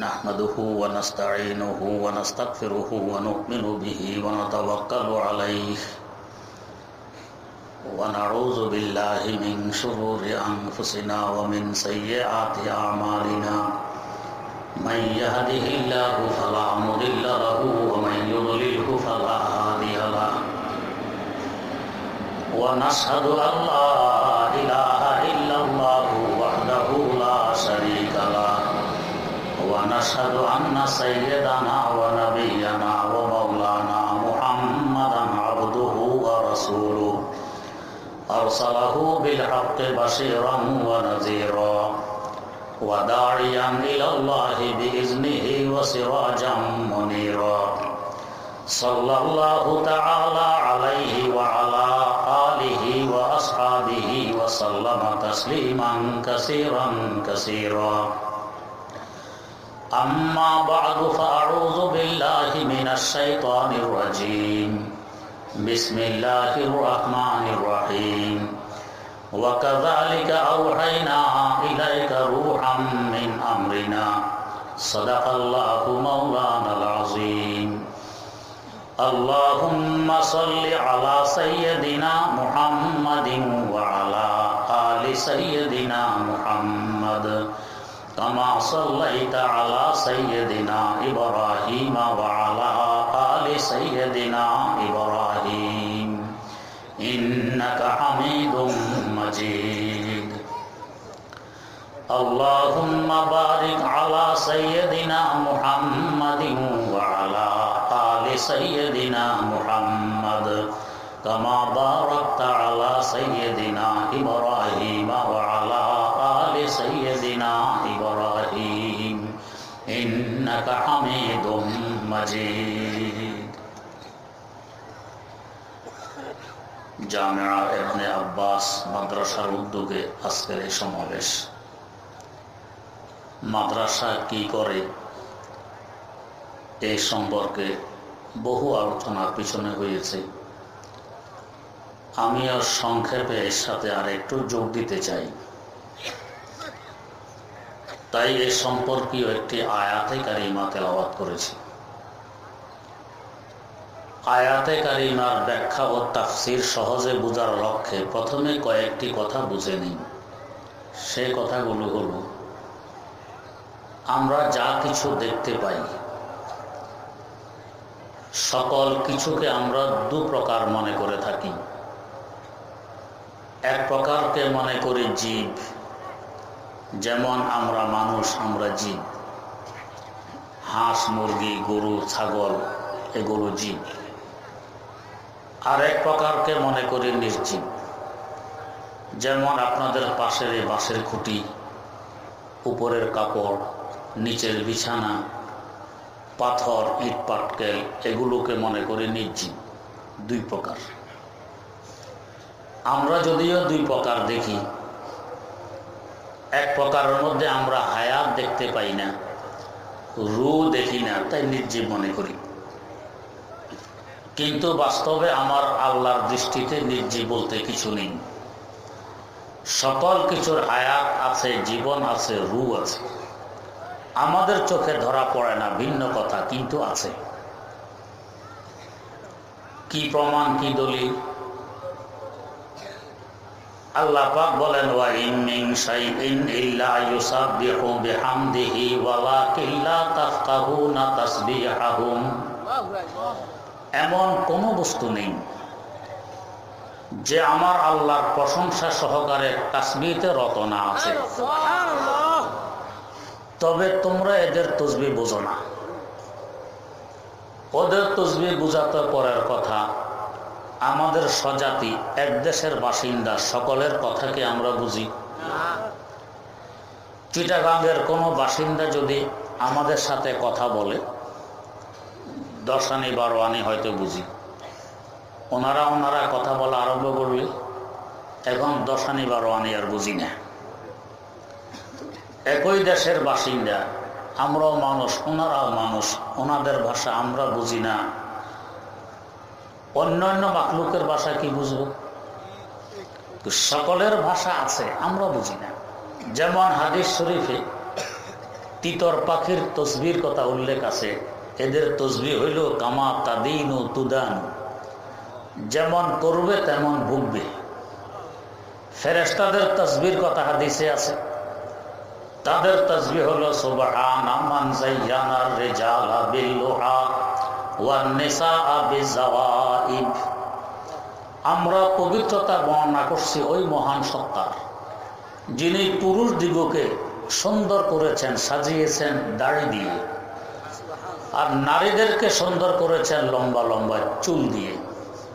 نحمده ونستعينه ونستغفره ونؤمن به ونتوكل عليه ونعوذ بالله من شرور أنفسنا ومن سيئات أعمالنا من يهده الله فلا مضل له ومن يضلله فلا هادي له ونشهد أن لا إله إلا الله وحده لا شريك له ونشهد أن سيدنا ونبينا ومولانا محمدا عبده ورسوله أرسله بالحق بشيرا ونذيرا وداعيا إلى الله بإذنه وسراجا منيرا صلى الله تعالى عليه وعلى آله وأصحابه وسلم تسليما كثيرا كثيرا أما بعد فأعوذ بالله من الشيطان الرجيم بسم الله الرحمن الرحيم وكذلك أوحينا إليك روحا من أمرنا صدق الله مولانا العظيم اللهم صل على سيدنا محمد وعلى آل سيدنا محمد كما صليت على سيدنا إبراهيم وعلى آل سيدنا إبراهيم إنك حميد مجيد اللهم بارك على سيدنا محمد وعلى آل سيدنا محمد كما باركت على سيدنا إبراهيم وعلى آل سيدنا إبراهيم إنك حميد مجيد জামিয়া ইবনে আব্বাস মাদ্রাসার উদ্যোগে আজকের এই সমাবেশ। মাদ্রাসা কি করে এই সম্পর্কে বহু আলোচনার পিছনে হয়েছে। আমিও সংক্ষেপে এর সাথে আর একটু যোগ দিতে চাই। তাই এই সম্পর্কীয় একটি আয়াতে কারিমা তেলাওয়াত করেছি। আয়াতে কারিমার ব্যাখ্যা ও তাফসীর সহজে বোঝার লক্ষ্যে প্রথমে কয়েকটি কথা বুঝে নিই। সে কথাগুলো হলো, আমরা যা কিছু দেখতে পাই সকল কিছুকে আমরা দু প্রকার মনে করে থাকি। এক প্রকারকে মনে করি জীব, যেমন আমরা মানুষ, আমরা জীব। হাঁস, মুরগি, গরু, ছাগল এগুলো জীব। আর এক প্রকারকে মনে করি নির্জীব, যেমন আপনাদের পাশের এই বাঁশের খুঁটি, উপরের কাপড়, নিচের বিছানা, পাথর, ইট পাটকেল এগুলোকে মনে করি নির্জীব। দুই প্রকার। আমরা যদিও দুই প্রকার দেখি, এক প্রকারের মধ্যে আমরা হায়াত দেখতে পাই না, রূহ দেখি না, তাই নির্জীব মনে করি। কিন্তু বাস্তবে আমার আল্লাহর দৃষ্টিতে নির্জীব বলতে কিছু নেই। সকল কিছুর হায়াত আছে, জীবন আছে, রূহ আছে। আমাদের চোখে ধরা পড়ে না, ভিন্ন কথা, কিন্তু আছে। কি প্রমাণ, কি দলিল? আল্লাহ পাক বলেন, ওয়া ইন মিন শাইইন ইল্লা ইউসাব্বিহু বিহামদিহি ওয়ালাকিন লা তাফকাহুনা তাসবিহাহুম। এমন কোনো বস্তু নেই যে আমার আল্লাহর প্রশংসা সহকারে তাসবিহতে রত না আছে, তবে তোমরা এদের তসবিহ বোঝো না। ওদের তসবিহ বোঝাতে পরের কথা। আমাদের স্বজাতি, এক দেশের বাসিন্দা, সকলের কথা কি আমরা বুঝি? চিটাগাঙ্গের কোনো বাসিন্দা যদি আমাদের সাথে কথা বলে, 10 আনি 12 আনি হয়তো বুঝি। ওনারা কথা বলা আরম্ভ করলে এখন 10 আনি 12 আনি আর বুঝি না। একই দেশের বাসিন্দা, আমরাও মানুষ, ওনারাও মানুষ, ওনাদের ভাষা আমরা বুঝি না। অন্যান্য মাখলুকের ভাষা কি বুঝবো? তো সকলের ভাষা আছে, আমরা বুঝি না। যেমন হাদিস শরীফে তিতর পাখির তসবির কথা উল্লেখ আছে। এদের তসবি হইল কামা তাদিনু তুদানু, যেমন করবে তেমন ভুগবে। ফেরেশতাদের তসবির কথা হাদিসে আছে। তাদের তসবি হলো সুবহানা মান যায়্যানার রিজালা বিল্লুহা ওয়ান নিসাআ বিযাওয়াইব। আমরা পবিত্রতা বর্ণনা করছি ওই মহান সত্তার, যিনি পুরুষ দিগকে সুন্দর করেছেন, সাজিয়েছেন দাড়ি দিয়ে, আর নারীদেরকে সুন্দর করেছেন লম্বা লম্বা চুল দিয়ে।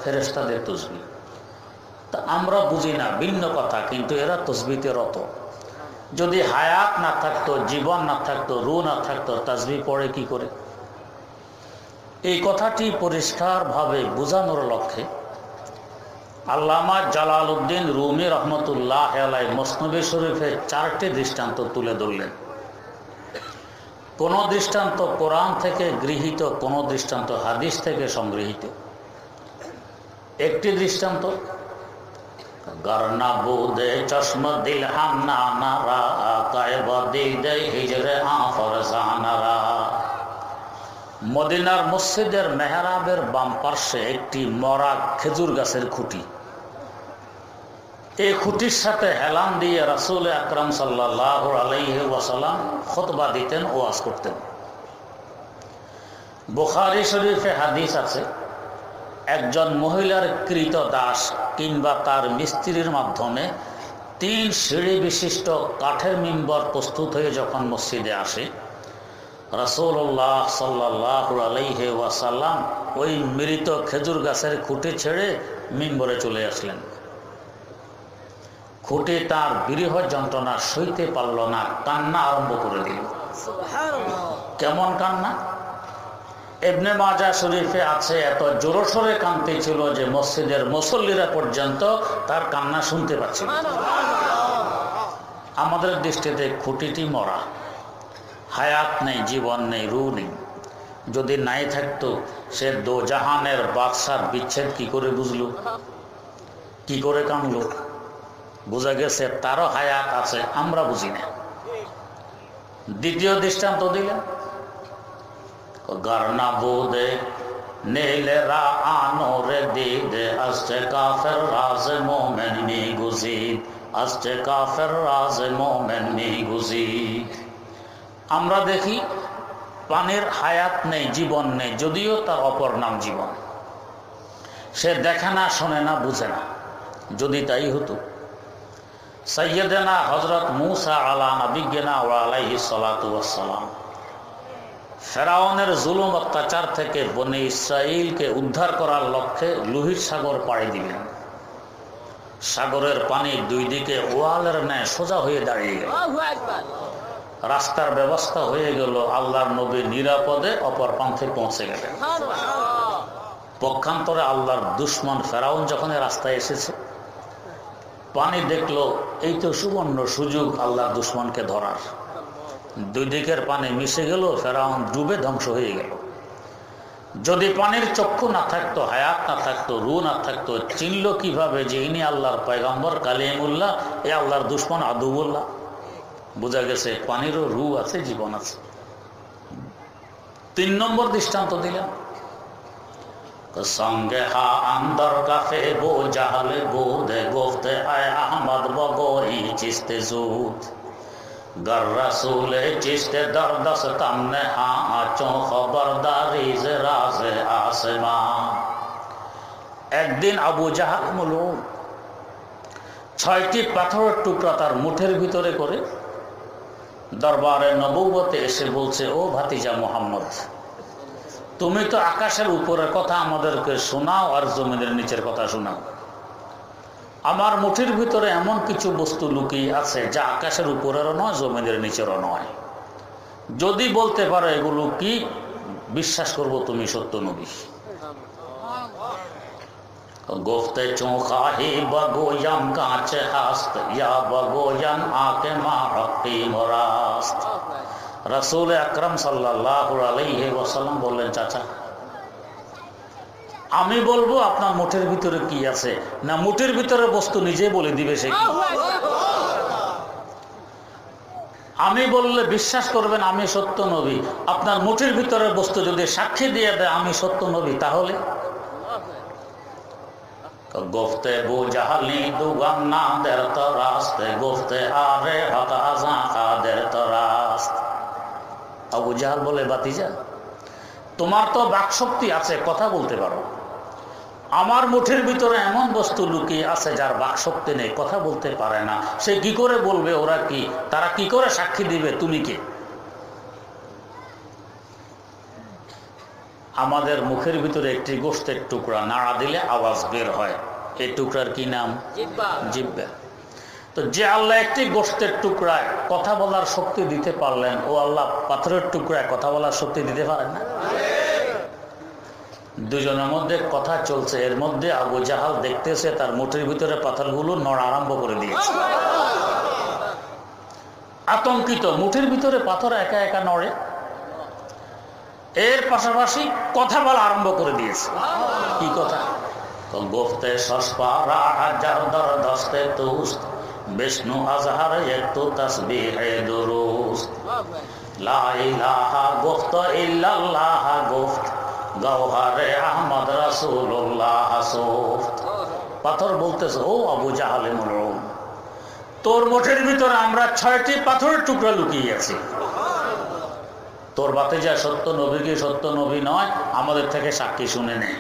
ফেরেশতাদের তসবি তা আমরা বুঝি না, ভিন্ন কথা, কিন্তু এরা তসবিতে রত। যদি হায়াত না থাকতো, জীবন না থাকতো, রূহ না থাকতো, তাসবিহ পড়ে কি করে? এই কথাটি পরিষ্কারভাবে বোঝানোর লক্ষ্যে আল্লামা জালালউদ্দিন রুমি রহমতুল্লাহ আলাইহি মসনবী শরীফে 4টি দৃষ্টান্ত তুলে ধরলেন। কোন দৃষ্টান্ত কোরআন থেকে গৃহীত, কোন দৃষ্টান্ত হাদিস থেকে সংগৃহীত। একটি দৃষ্টান্ত, গরনা বুদে চশমা দিল হান্না নারা কায়বা দিদে হিজরে আফরজানারা। মদিনার মসজিদের মেহরাবের বাম পার্শ্বে একটি মরা খেজুর গাছের খুঁটি। এই খুঁটির সাথে হেলান দিয়ে রাসূল আকরাম সাল্লাল্লাহু আলাইহি ওয়াসাল্লাম খুতবা দিতেন, ওয়াজ করতেন। বুখারী শরীফে হাদিস আছে, একজন মহিলার কৃত দাস কিংবা তার মিস্ত্রির মাধ্যমে 3 সিঁড়ি বিশিষ্ট কাঠের মিম্বর প্রস্তুত হয়ে যখন মসজিদে আসে, রাসূলুল্লাহ সাল্লাল্লাহু আলাইহি ওয়াসাল্লাম ওই মৃত খেজুর গাছের খুঁটি ছেড়ে মিম্বরে চলে আসলেন। খুঁটি তার বিরহ যন্ত্রণা সইতে পারল না, কান্না আরম্ভ করে দিল। কেমন কান্না? ইবনে মাজাহ শরীফে আছে, এত জোরসোরে কাঁদতেছিল যে মসজিদের মুসল্লিরা পর্যন্ত তার কান্না শুনতে পাচ্ছিল। আমাদের দৃষ্টিতে খুঁটিটি মরা, হায়াত নেই, জীবন নেই, রূহ নেই। যদি নাই থাকতো, সে দোজাহানের বাদশার বিচ্ছেদ কি করে বুঝলো, কি করে কানলো? বোঝা গেছে তারও হায়াত আছে, আমরা বুঝি না। দ্বিতীয় দৃষ্টান্ত দিলেন, গরনা বুদে নীলে রা আনোরে দিদে আসছে কাফের রাজে মোমেন মি গুজিদ, আসছে কাফের রাজে মোমেন মি গুজিদ। আমরা দেখি পানির হায়াত নেই, জীবন নেই, যদিও তার অপর নাম জীবন। সে দেখে না, শোনে না, বুঝে না। যদি তাই হতো, সাইয়্যিদানা হযরত মূসা আলা নবিয়্যিনা ওয়া আলাইহিস সালাতু ওয়াস সালাম ফেরাউনের জুলুম অত্যাচার থেকে বনি ইসরাইলকে উদ্ধার করার লক্ষ্যে লোহিত সাগর পাড়ি দিলেন। সাগরের পানি দুই দিকে ওয়ালের ন্যায় সোজা হয়ে দাঁড়িয়ে গেল। রাস্তার ব্যবস্থা হয়ে গেল, আল্লাহর নবী নিরাপদে অপর প্রান্তে পৌঁছে গেলেন। পক্ষান্তরে আল্লাহর দুশমন ফেরাউন যখন রাস্তায় এসেছে, পানি দেখলো এই তো সুবর্ণ সুযোগ আল্লাহর দুশমনকে ধরার। দুই দিকের পানি মিশে গেল, ফেরাউন ডুবে ধ্বংস হয়ে গেল। যদি পানির চক্ষু না থাকতো, হায়াত না থাকতো, রূহ না থাকতো, চিনল কিভাবে যে ইনি আল্লাহর পয়গম্বর কালিমুল্লাহ, এ আল্লাহর দুশমন আদুউল্লাহ? বোঝা গেছে পানিরও রূহ আছে, জীবন আছে। 3 নম্বর দৃষ্টান্ত দিলেন, সঙ্গে হা আন্দর কাফে বো জাহলে বুদে গোফতে আয় আহমদ বগোই চিস্তে জুদ গর রাসূলে চিস্তে দরদস্তাম নে হা আচো খবরদারি যে রাজে আসমান। একদিন আবু জাহল মুলুম 6টি পাথরের টুকরা তার মুঠের ভিতরে করে দরবারে নবুয়তে এসে বলছে, ও ভাতিজা মুহাম্মদ, তুমি তো আকাশের উপরের কথা আমাদেরকে শোনাও আর জমিনের নিচের কথা শোনাও। আমার মুঠির ভিতরে এমন কিছু বস্তু লুকিয়ে আছে যা আকাশের উপরেরও নয়, জমিনের নিচেরও নয়। যদি বলতে পারো এগুলো কি, বিশ্বাস করব তুমি সত্য নবী। গোফতে চোখাহি বগোয়ান কাঁচে হাস্ত ইয়া বগোয়ান আকে মা হক্কি মরাস্ত। রাসূল আকরাম সাল্লাল্লাহু আলাইহি ওয়াসাল্লাম বললেন, চাচা আমি বলবো আপনার মুঠের ভিতরে কি আছে, না মুঠের ভিতরে বস্তু নিজে বলে দিবে সে কি? আমি বললে বিশ্বাস করবেন আমি সত্য নবী, আপনার মুঠির ভিতরের বস্তু যদি সাক্ষী দিয়ে দেয় আমি সত্য নবী, তাহলে গফতে বু জাহালি দুগান্না দের তরাস্তে গফতে আরে হকা জাকা দের তরাস্ত। আবু জাহাল বলে, বাতিজা তোমার তো বাকশক্তি আছে, কথা বলতে পারো, আমার মুঠির ভিতরে এমন বস্তু লুকিয়ে আছে যার বাকশক্তি নেই, কথা বলতে পারে না, সে কি করে বলবে? ওরা কি, তারা কি করে সাক্ষী দিবে? তুমি কে? আমাদের মুখের ভিতরে একটি গোশতের টুকরা নাড়া দিলে আওয়াজ বের হয়, এই টুকরার কি নাম? জিহ্বা। তো যে আল্লাহ একটি গোশতের টুকরায় কথা বলার শক্তি দিতে পারলেন, ও আল্লাহ পাথরের টুকরায় কথা বলার শক্তি দিতে পারেন না? দুজনের মধ্যে কথা চলছে, এর মধ্যে আবু জাহাল দেখতেছে তার মুঠির ভিতরে পাথরগুলো নড়া আরম্ভ করে দিয়েছে। আতঙ্কিত, মুঠির ভিতরে পাথর একা একা নড়ে, এর পাশাপাশি কথা বলা আরম্ভ করে দিয়েছে। কি কথা? গোফতে সসপারা হাজার দর দস্তে তুস্ত বিষ্ণু আজহার একটু তাসবিহে দুরুস্ত লা ইলাহা গুফত ইল্লাল্লাহ গুফত গওহারে আহমদ রাসূলুল্লাহ সুফত। পাথর বলতেছে, ও আবু জাহালে মরুম, তোর মুঠির ভিতরে আমরা 6টি পাথরের টুকরা লুকিয়ে আছি। তোর বাতিজা সত্য নবী কি সত্য নবী নয়, আমাদের থেকে সাক্ষী শুনে নেই।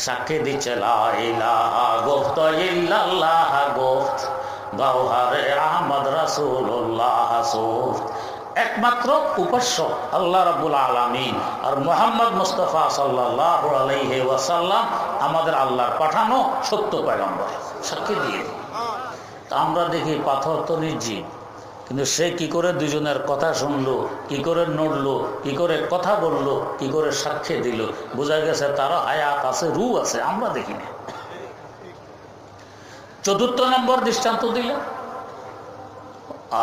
সাক্ষী দিচ্ছে লা ইলাহা গুফত ইল্লাল্লাহ গুফত গওহারে আহমদ রাসূলুল্লাহ সুফত। একমাত্র উপাস্য আল্লাহ রাব্বুল আলামিন আর মুহাম্মদ মুস্তাফা সাল্লাল্লাহু আলাইহি ওয়াসাল্লাম আমাদের আল্লাহর পাঠানো সত্য পয়গম্বর, সাক্ষী দিয়ে। আমরা দেখি পাথর তো নির্জীব, কিন্তু সে কি করে দুজনের কথা শুনলো, কি করে নড়লো, কি করে কথা বললো, কি করে সাক্ষী দিল, বোঝা গেছে তারা হায়াত আছে, রূহ আছে, আমরা দেখি না। 4 নম্বর দৃষ্টান্ত দিল,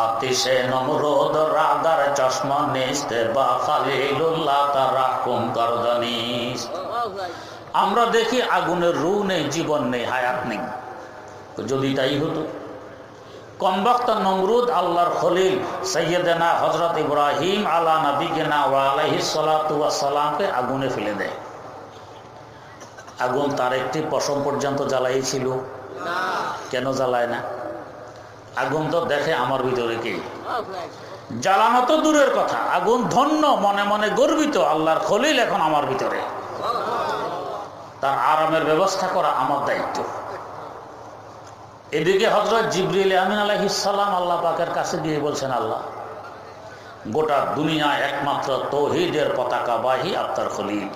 আতিশে নমরুদ রাগার চশমা নিস্তে বা খালিলুল্লাহ তারাকুম করদানিস। আমরা দেখি আগুনের রূহ নেই, জীবন নেই, হায়াত নেই। যদি তাই হতো, কমবক্ত নমরুদ আল্লাহর খলিল সৈয়দনা হযরত ইব্রাহিম আলা নবিয়িনা ওয়া আলাইহিস সালাতু ওয়াস সালামকে আগুনে ফেলে দেয়। আগুন তার একটি পশম পর্যন্ত জ্বালাইছিল না, কেন জ্বালায় না? আগুন তো দেখে আমার ভিতরে কি, জ্বালানো তো দূরের কথা, আগুন ধন্য, মনে মনে গর্বিত, আল্লাহর খলিল এখন আমার ভিতরে, তার আরামের ব্যবস্থা করা আমার দায়িত্ব। এদিকে হযরত জিবরিল আমিন আলাইহিস সালাম আল্লাহ পাকের কাছে গিয়ে বলছেন, আল্লাহ গোটা দুনিয়া একমাত্র তৌহিদের পতাকাবাহী আপনার খলিল,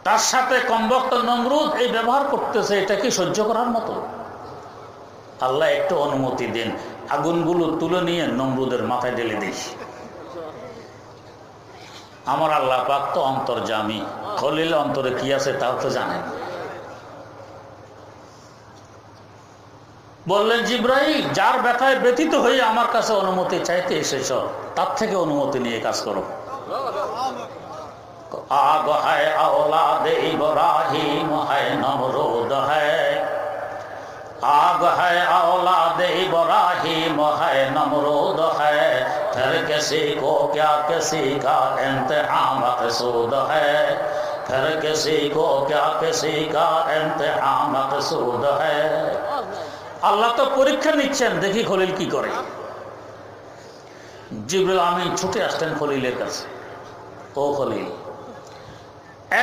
তার সাথে কমবক্ত নমরুদ এই ব্যবহার করতেছে, এটা কি সহ্য করার মতো? আল্লাহ একটু অনুমতি দেন, আগুনগুলো তুলে নিয়ে নমরুদের মাথায় ঢেলে দিই। আমার আল্লাহ পাক তো অন্তর্যামী, খলিল অন্তরে কি আছে তাও তো জানেন। বললেন, জিবরাইল, যার ব্যথায় ব্যথিত হয়ে আমার কাছে অনুমতি চাইতে এসেছ, তার থেকে অনুমতি নিয়ে কাজ করো। আগ হ্যায় औलाद इब्राहिम है नमरूद है, आग है औलाद इब्राहिम है नमरूद है, फिर किसी को क्या किसी का इम्तिहान मकसूद है, फिर किसी को क्या किसी का इम्तिहान मकसूद है। আল্লাহ তো পরীক্ষা নিচ্ছেন, দেখি খলিল কি করে। জিবরিল আমিন ছুটে আসলেন খলিলের কাছে, ও খলিল,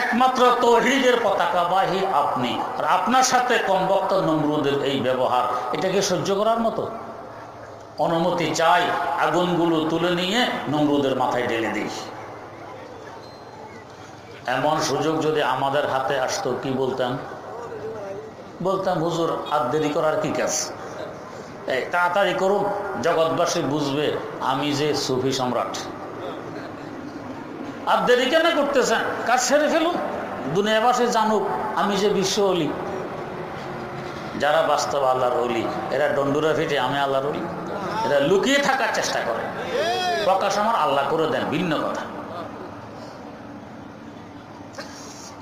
একমাত্র তৌহিদের পতাকাবাহী আপনি, আর আপনার সাথে কমবক্ত নমরুদের এই ব্যবহার, এটাকে সহ্য করার মতো? অনুমতি চাই, আগুনগুলো তুলে নিয়ে নমরুদের মাথায় ঢেলে দিই। এমন সুযোগ যদি আমাদের হাতে আসতো, কি বলতাম? বলতাম, হুজুর আর দেরি করার কি কাজ, এই তাড়াতাড়ি করুন, জগৎবাসী বুঝবে আমি যে সুফি সম্রাট। আর দেরি কেন করতেছেন, কাজ সেরে ফেলুন, দুনিয়াবাসী জানুক আমি যে বিশ্ব অলি। যারা বাস্তব আল্লাহর অলি, এরা ডন্ডুরা ফিটে আমি আল্লাহর অলি, এরা লুকিয়ে থাকার চেষ্টা করে, প্রকাশ আমার আল্লাহ করে দেন, ভিন্ন কথা।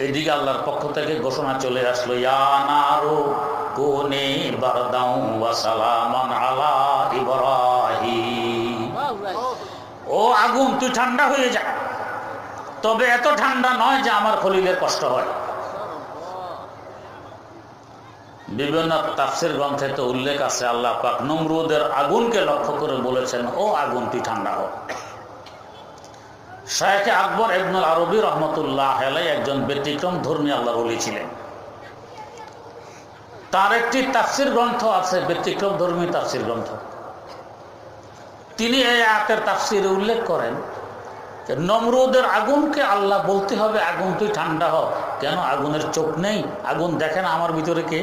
এদিকে আল্লাহর পক্ষ থেকে ঘোষণা চলে আসলো, ইয়া নারু কুনি বারদাউ ওয়া সালামান আলা ইব্রাহিম। আগুন তুই ঠান্ডা হয়ে যা, তবে এত ঠান্ডা নয় যে আমার খলিলের কষ্ট হয়। বিভিন্ন তাফসীর গ্রন্থে তো উল্লেখ আছে, আল্লাহ পাক নমরুদের আগুনকে লক্ষ্য করে বলেছেন, ও আগুন তুই ঠান্ডা হ। শায়েখ আকবর ইবনুল আরবি রহমতুল্লাহ আলাইহি একজন ব্যতিক্রম ধর্মী আল্লাহর ওলি ছিলেন। তার একটি তাফসীর গ্রন্থ আছে, ব্যতিক্রম ধর্মী তাফসীর গ্রন্থ। তিনি এই আয়াতের তাফসীরে উল্লেখ করেন যে নমরুদের আগুনকে আল্লাহ বলতে হবে আগুন তুই ঠান্ডা হ। কেন? আগুনের চোখ নেই? আগুন দেখে না আমার ভিতরে কে?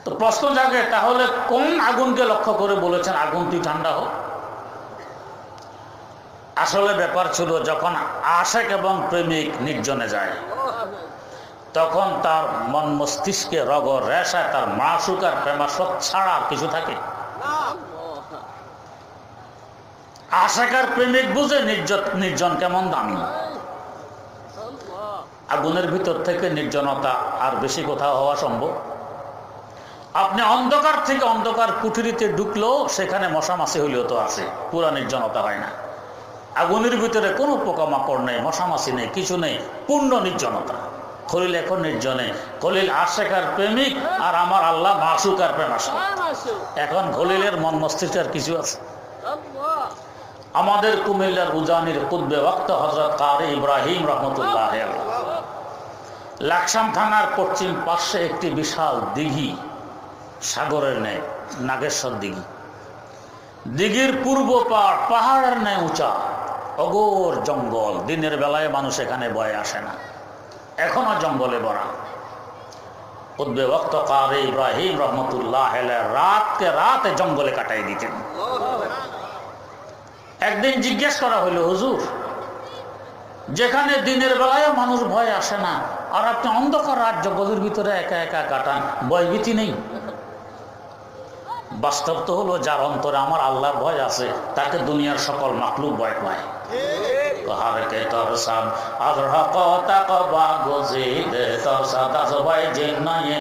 তো প্রশ্ন জাগে, তাহলে কোন আগুনকে লক্ষ্য করে বলেছেন আগুন তুই ঠান্ডা হ? আসলে ব্যাপার ছিল, যখন আশিক এবং প্রেমিক নির্জনে যায়, তখন তার মন মস্তিষ্কে রগ রেশায় তার মাসুক আর প্রেমাসক ছাড়া আর কিছু থাকে? আশিক আর প্রেমিক বুঝে নির্জন কেমন দামি। আগুনের ভিতর থেকে নির্জনতা আর বেশি কোথাও হওয়া সম্ভব? আপনি অন্ধকার থেকে অন্ধকার কুঠুরিতে ঢুকলেও সেখানে মশা মাছি হইলেও তো আছে, পুরা নির্জনতা হয় না। আগুনের ভিতরে কোনো পোকামাকড় নেই, মশা মাছি নেই, কিছু নেই, পূর্ণ নির্জনতা। খলিল এখন নির্জনে, খলিল আশিক আর প্রেমিক, আর আমার আল্লাহ মাসুক আর প্রেমাসক। এখন খলিলের মন মস্তিষ্ক আর কিছু আছে? আমাদের কুমিল্লার উজানির কুতবে ওয়াক্ত হযরত কারি ইব্রাহিম রহমতুল্লাহ আলাইহি, লাকসাম থানার পশ্চিম পাশে একটি বিশাল দিঘি, সাগরের ন্যায়, নাগেশ্বর দিঘি। দিঘির পূর্ব পাড় পাহাড়ের ন্যায় উঁচা, অগোর জঙ্গল। দিনের বেলায় মানুষ এখানে ভয়ে আসে না, এখনো জঙ্গলে ভরা। কুতবে ওয়াক্ত কারি ইব্রাহিম রহমতুল্লাহ আলাইহি রাতকে রাতে জঙ্গলে কাটাই দিতেন। একদিন জিজ্ঞেস করা হইল, হুজুর, যেখানে দিনের বেলায় মানুষ ভয় আসে না, আর আপনি অন্ধকার রাত জঙ্গলের ভিতরে একা একা কাটান, ভয়ভীতি নেই? বাস্তব তো হলো, যার অন্তরে আমার আল্লাহর ভয় আছে তাকে দুনিয়ার সকল মাখলুক ভয় পায়। কাহারকে তোর সাদ আজরাক তাকবা গজিদ তোর সাদ আজবাই জিন্নায়ে